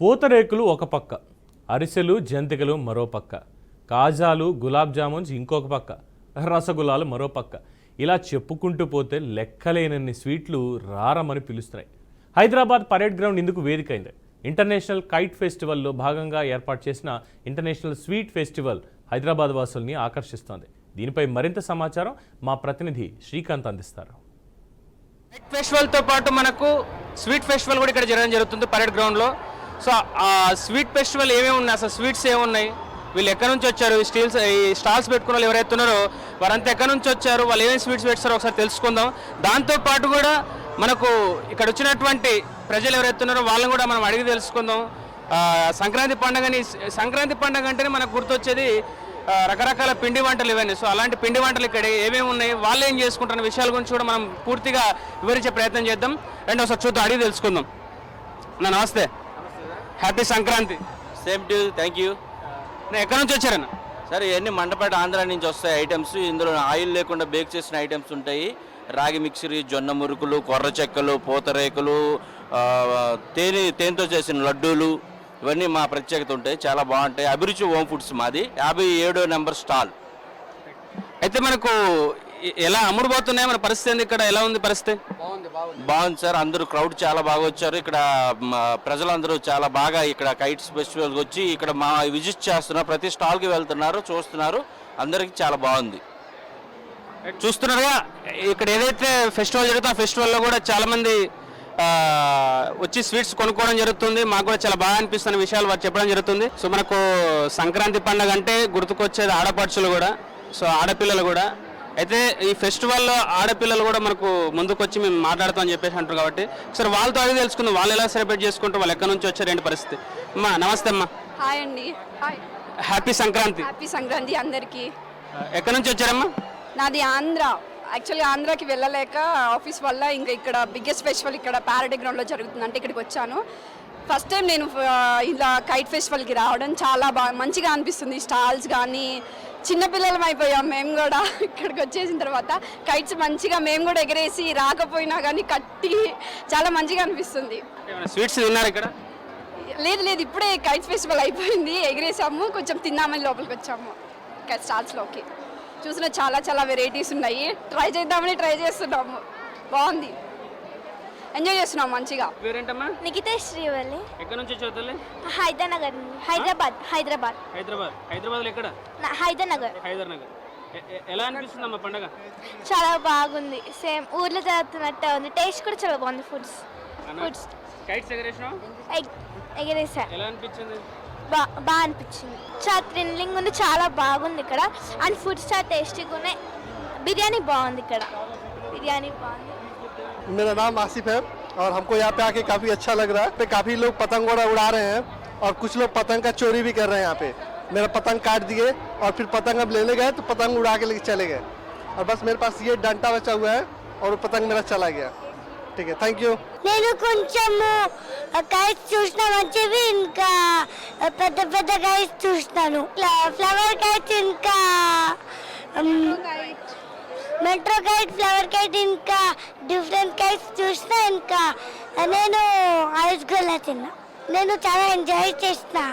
పూతరేకులు ఒక పక్క, అరిసెలు జంతికలు మరో పక్క, కాజాలు గులాబ్ జామున్స్ ఇంకొక పక్క, రసగుల్లాలు మరో పక్క. ఇలా చెప్పుకుంటూ పోతే లెక్కలేనన్ని స్వీట్లు రారమని పిలుస్తాయి. హైదరాబాద్ పరేడ్ గ్రౌండ్ ఇందుకు వేదికైంది. ఇంటర్నేషనల్ కైట్ ఫెస్టివల్లో భాగంగా ఏర్పాటు చేసిన ఇంటర్నేషనల్ స్వీట్ ఫెస్టివల్ హైదరాబాద్ వాసుల్ని ఆకర్షిస్తోంది. దీనిపై మరింత సమాచారం మా ప్రతినిధి శ్రీకాంత్ అందిస్తారు. కైట్ ఫెస్టివల్తో పాటు మనకు స్వీట్ ఫెస్టివల్ కూడా ఇక్కడ జరగడం జరుగుతుంది పరేడ్ గ్రౌండ్లో. సో ఆ స్వీట్ ఫెస్టివల్ ఏమేమి ఉన్నాయి, అసలు స్వీట్స్ ఏమున్నాయి, వీళ్ళు ఎక్కడి నుంచి వచ్చారు, ఈ స్టాల్స్ పెట్టుకున్న వాళ్ళు ఎవరైతే ఉన్నారో వారంతా ఎక్కడి నుంచి వచ్చారు, వాళ్ళు ఏమేమి స్వీట్స్ పెడతారో ఒకసారి తెలుసుకుందాం. దాంతోపాటు కూడా మనకు ఇక్కడ వచ్చినటువంటి ప్రజలు ఎవరైతే ఉన్నారో వాళ్ళని కూడా మనం అడిగి తెలుసుకుందాం. సంక్రాంతి పండుగ అంటేనే మనకు గుర్తొచ్చేది రకరకాల పిండి వంటలు ఇవన్నీ. సో అలాంటి పిండి వంటలు ఇక్కడ ఏమేమి ఉన్నాయి, వాళ్ళు ఏం చేసుకుంటున్న విషయాల గురించి కూడా మనం పూర్తిగా వివరించే ప్రయత్నం చేద్దాం. అండ్ ఒకసారి చూద్దాం, అడిగి తెలుసుకుందాం. నమస్తే, happy Sankranti. Same to thank you. ఎక్కడి నుంచి వచ్చారన్న? సరే, ఇవన్నీ మండపేట ఆంధ్ర నుంచి వస్తాయి ఐటమ్స్. ఇందులో ఆయిల్ లేకుండా బేక్ చేసిన ఐటమ్స్ ఉంటాయి. రాగి మిక్సరీ, జొన్న మురుకులు, కొర్ర చెక్కలు, పూతరేకులు, తేనెతో చేసిన లడ్డూలు, ఇవన్నీ మా ప్రత్యేకత ఉంటాయి. చాలా బాగుంటాయి. అభిరుచి హోమ్ ఫుడ్స్ మాది. 57వ నెంబర్ స్టాల్. అయితే మనకు ఎలా అమ్ముడుపోతున్నాయి, మన పరిస్థితి ఇక్కడ ఎలా ఉంది? పరిస్థితి బాగుంది సార్. అందరూ క్రౌడ్ చాలా బాగా వచ్చారు. ఇక్కడ ప్రజలందరూ చాలా బాగా ఇక్కడ కైట్స్ ఫెస్టివల్కి వచ్చి ఇక్కడ మా విజిట్ చేస్తున్నారు. ప్రతి స్టాల్కి వెళ్తున్నారు, చూస్తున్నారు. అందరికీ చాలా బాగుంది. చూస్తున్నారుగా, ఇక్కడ ఏదైతే ఫెస్టివల్ జరుగుతుందో ఆ ఫెస్టివల్లో కూడా చాలామంది వచ్చి స్వీట్స్ కొనుక్కోవడం జరుగుతుంది. మాకు కూడా చాలా బాగా అనిపిస్తున్న విషయాలు వారు చెప్పడం జరుగుతుంది. సో మనకు సంక్రాంతి పండుగ అంటే గుర్తుకొచ్చేది ఆడపడుచులు కూడా, సో ఆడపిల్లలు కూడా. అయితే ఈ ఫెస్టివల్లో ఆడపిల్లలు కూడా మనకు ముందుకు వచ్చి మేము మాట్లాడతామని చెప్పేసి అంటారు. కాబట్టి సరే వాళ్ళతో అడిగి తెలుసుకుందాం, వాళ్ళు ఎలా సెలబ్రేట్ చేసుకుంటారు, వాళ్ళు ఎక్కడి నుంచి వచ్చారు, ఏంటి పరిస్థితి. అమ్మా నమస్తే. అమ్మా హాయ్ అండి. హ్యాపీ సంక్రాంతి. హ్యాపీ సంక్రాంతి అందరికీ. ఎక్కడి నుంచి వచ్చారమ్మా? నాది ఆంధ్ర. యాక్చువల్లీ ఆంధ్రాకి వెళ్ళలేక ఆఫీస్ వల్ల ఇంకా ఇక్కడ బిగ్గెస్ట్ ఫెస్టివల్ ఇక్కడ ప్యారడీ గ్రౌండ్లో జరుగుతుంది అంటే ఇక్కడికి వచ్చాను. ఫస్ట్ టైం నేను ఇలా కైట్ ఫెస్టివల్కి రావడం చాలా బాగా మంచిగా అనిపిస్తుంది. స్టాల్స్ కానీ చిన్నపిల్లలం అయిపోయాం మేము కూడా. ఇక్కడికి వచ్చేసిన తర్వాత కైట్స్ మంచిగా మేము కూడా ఎగరేసి రాకపోయినా కానీ కట్టి చాలా మంచిగా అనిపిస్తుంది. స్వీట్స్ తిన్నారు ఇక్కడ? లేదు, ఇప్పుడే కైట్ ఫెస్టివల్ అయిపోయింది, ఎగరేసాము, కొంచెం తిన్నామని లోపలికి వచ్చాము. స్టాల్స్లోకి చూసిన చాలా వెరైటీస్ ఉన్నాయి. ట్రై చేస్తున్నాము. బాగుంది, ఎంజాయ్ చేస్తున్నాం మంచిగా. పేరేంటమ్మా? నిఖితా శ్రీవల్లి. ఎక్కడి నుంచి వచ్చావు? హైదరాబాద్. హైదరాబాద్ ఎక్కడ? హైదరాబాద్. ఎలా అనిపిస్తుందమ్మా పండుగ? చాలా బాగుంది, సేమ్ ఊర్లో జరుగుతున్నట్టే ఉంది. టేస్ట్ కూడా చాలా బాగుంది. ఫుడ్స్ కైట్స్ ఎగరేసినావు? ఎగరేసా. ఎలా అనిపించింది? బాగా అనిపించింది. చాలా థ్రిల్లింగ్ ఉంది, చాలా బాగుంది ఇక్కడ. అండ్ ఫుడ్స్ చాలా టేస్టీగా ఉన్నాయి. బిర్యానీ బాగుంది ఇక్కడ. मेरा नाम आसिफ है और हमको यहाँ पे आके काफ़ी अच्छा लग रहा है। पे काफ़ी लोग पतंग उड़ा रहे हैं और कुछ लोग पतंग का चोरी भी कर रहे हैं यहाँ पे। मेरा पतंग काट दिए और फिर पतंग अब लेने गए तो पतंग उड़ा के लेके चले गए और बस मेरे पास ये डंटा बचा हुआ है और वो पतंग मेरा चला गया. ठीक है, थैंक यू. నేను కొంచెము కైట్స్ చూసిన మంచివి, ఇంకా పెద్ద కైట్స్ చూస్తాను. ఫ్లవర్ కైట్స్, ఇంకా మెట్రో కైట్, ఫ్లవర్ కైట్, ఇంకా డిఫరెంట్ కైట్స్ చూసిన. ఇంకా నేను ఐస్ గోలా తిన్నా. నేను చాలా ఎంజాయ్ చేసిన.